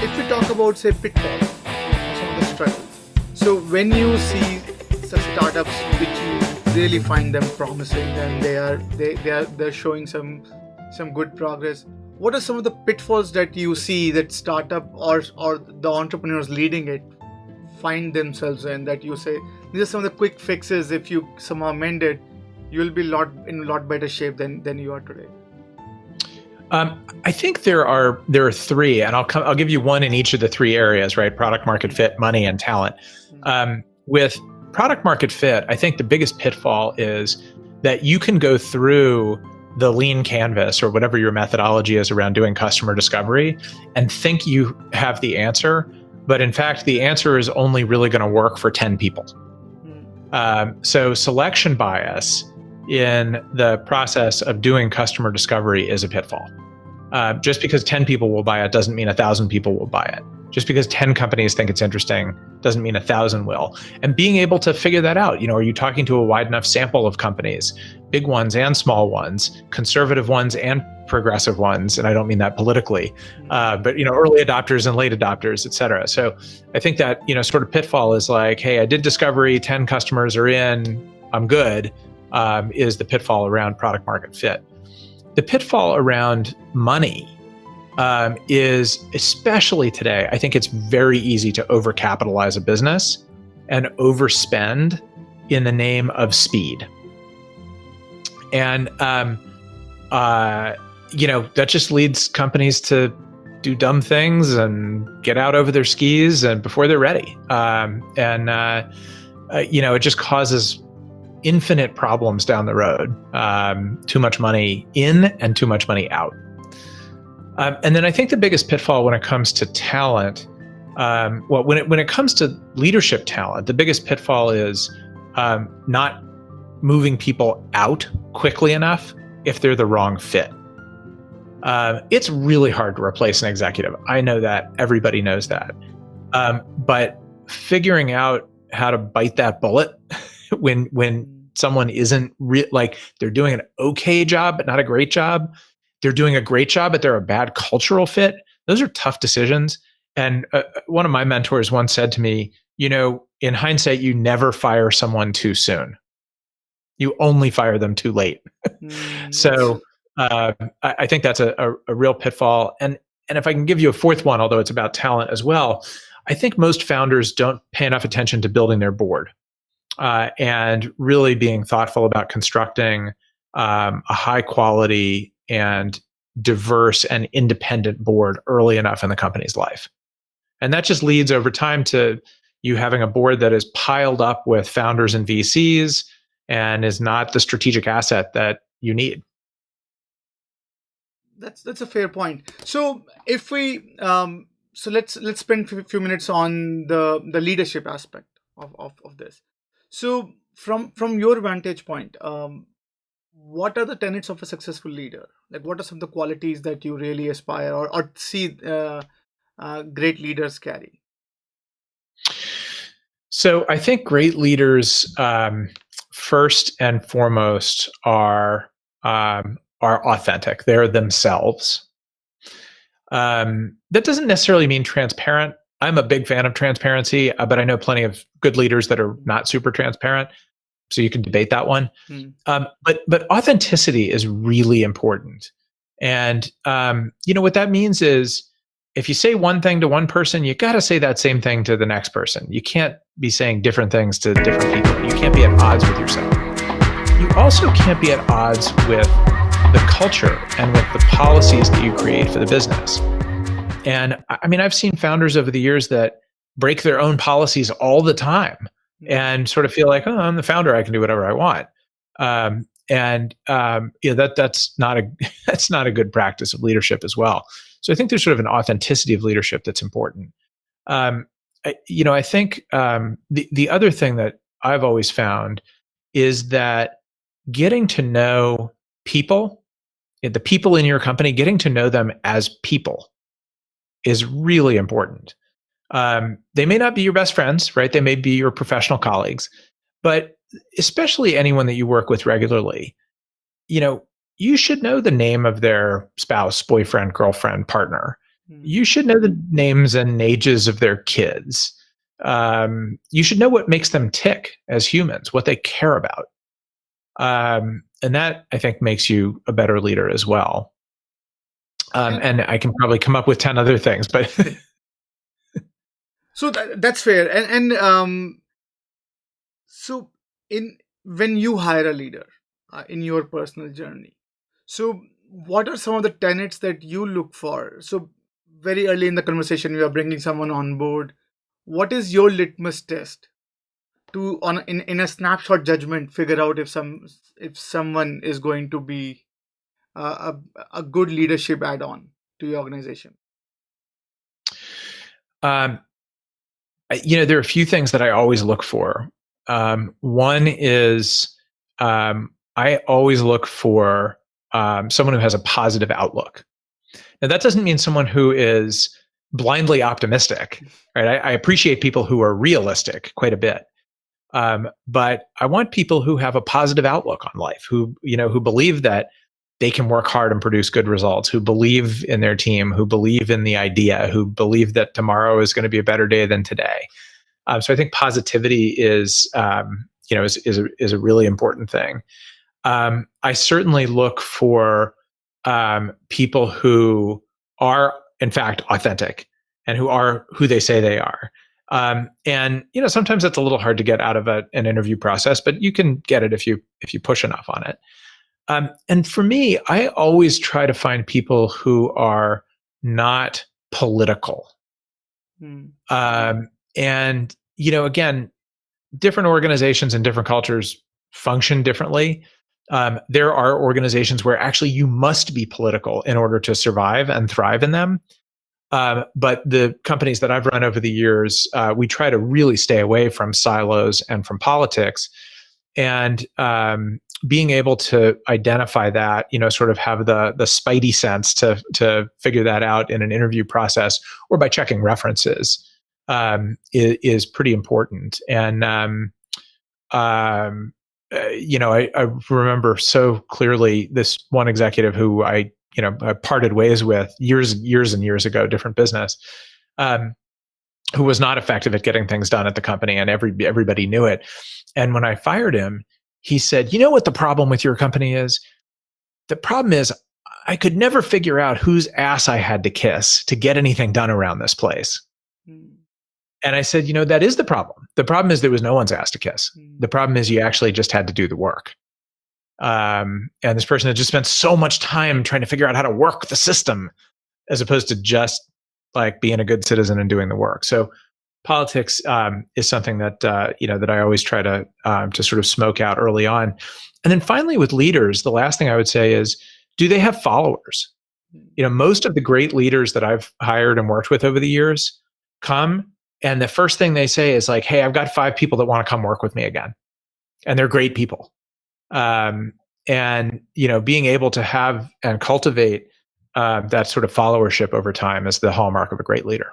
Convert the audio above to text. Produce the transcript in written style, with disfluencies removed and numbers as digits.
if we talk about, say, pitfalls, some of the struggle. So when you see such startups which you really find them promising and they're showing some good progress, what are some of the pitfalls that you see that startup or the entrepreneurs leading it find themselves in, that you say these are some of the quick fixes, if you somehow mend it, you'll be in a lot better shape than you are today? I think there are three, and I'll give you one in each of the three areas, right? Product market fit, money, and talent. With product market fit, I think the biggest pitfall is that you can go through the lean canvas or whatever your methodology is around doing customer discovery and think you have the answer, but in fact, the answer is only really going to work for 10 people. So selection bias in the process of doing customer discovery is a pitfall. Just because 10 people will buy it doesn't mean 1,000 people will buy it. Just because 10 companies think it's interesting doesn't mean 1,000 will. And being able to figure that out, are you talking to a wide enough sample of companies, big ones and small ones, conservative ones and progressive ones, and I don't mean that politically, but early adopters and late adopters, et cetera. So I think that, sort of pitfall is like, hey, I did discovery, 10 customers are in, I'm good, is the pitfall around product market fit. The pitfall around money is, especially today, I think it's very easy to overcapitalize a business and overspend in the name of speed. And, that just leads companies to do dumb things and get out over their skis and before they're ready. It just causes infinite problems down the road. Too much money in and too much money out. And then I think the biggest pitfall when it comes to talent, when it comes to leadership talent, the biggest pitfall is not moving people out quickly enough if they're the wrong fit. It's really hard to replace an executive. I know that. Everybody knows that. But figuring out how to bite that bullet when someone isn't they're doing an okay job, but not a great job. They're doing a great job, but they're a bad cultural fit. Those are tough decisions. And one of my mentors once said to me, in hindsight, you never fire someone too soon. You only fire them too late. So I think that's a real pitfall. And if I can give you a fourth one, although it's about talent as well, I think most founders don't pay enough attention to building their board and really being thoughtful about constructing a high quality and diverse and independent board early enough in the company's life. And that just leads over time to you having a board that is piled up with founders and VCs and is not the strategic asset that you need. That's a fair point. So if we let's spend a few minutes on the leadership aspect of this. So from your vantage point, what are the tenets of a successful leader? Like, what are some of the qualities that you really aspire or see great leaders carry? So I think great leaders, first and foremost, are authentic. They're themselves. That doesn't necessarily mean transparent. I'm a big fan of transparency, but I know plenty of good leaders that are not super transparent. So you can debate that one. But authenticity is really important. And what that means is if you say one thing to one person, you got to say that same thing to the next person. You can't be saying different things to different people. You can't be at odds with yourself. You also can't be at odds with the culture and with the policies that you create for the business. And I've seen founders over the years that break their own policies all the time and sort of feel like, oh, I'm the founder, I can do whatever I want. That's not a good practice of leadership as well. So I think there's sort of an authenticity of leadership that's important. I think the other thing that I've always found is that getting to know people, the people in your company, getting to know them as people is really important. They may not be your best friends, right? They may be your professional colleagues, but especially anyone that you work with regularly, you should know the name of their spouse, boyfriend, girlfriend, partner. you should know the names and ages of their kids. You should know what makes them tick as humans, what they care about. And that, I think, makes you a better leader as well. And I can probably come up with 10 other things, but so that's fair. So when you hire a leader in your personal journey, so what are some of the tenets that you look for? So very early in the conversation, you are bringing someone on board. What is your litmus test to in a snapshot judgment figure out if someone is going to be a good leadership add-on to your organization? there are a few things that I always look for. One is I always look for someone who has a positive outlook. Now, that doesn't mean someone who is blindly optimistic, right? I appreciate people who are realistic quite a bit. But I want people who have a positive outlook on life, who believe that they can work hard and produce good results, who believe in their team, who believe in the idea, who believe that tomorrow is going to be a better day than today. So I think positivity is a really important thing. I certainly look for people who are, in fact, authentic and who are who they say they are. And sometimes it's a little hard to get out of an interview process, but you can get it if you push enough on it. And for me, I always try to find people who are not political. And again, different organizations and different cultures function differently. There are organizations where actually you must be political in order to survive and thrive in them. But the companies that I've run over the years, we try to really stay away from silos and from politics. And being able to identify that, sort of have the spidey sense to figure that out in an interview process or by checking references is pretty important. And I remember so clearly this one executive who I parted ways with years and years ago, different business, who was not effective at getting things done at the company, and everybody knew it. And when I fired him, he said, "You know what the problem with your company is? The problem is I could never figure out whose ass I had to kiss to get anything done around this place." And I said, that is the problem. The problem is there was no one's ass to kiss. The problem is you actually just had to do the work. And this person had just spent so much time trying to figure out how to work the system as opposed to just like being a good citizen and doing the work. So politics is something that that I always try to sort of smoke out early on. And then finally with leaders, the last thing I would say is, do they have followers? Most of the great leaders that I've hired and worked with over the years come, and the first thing they say is like, "Hey, I've got 5 people that want to come work with me again." And they're great people. And being able to have and cultivate that sort of followership over time is the hallmark of a great leader.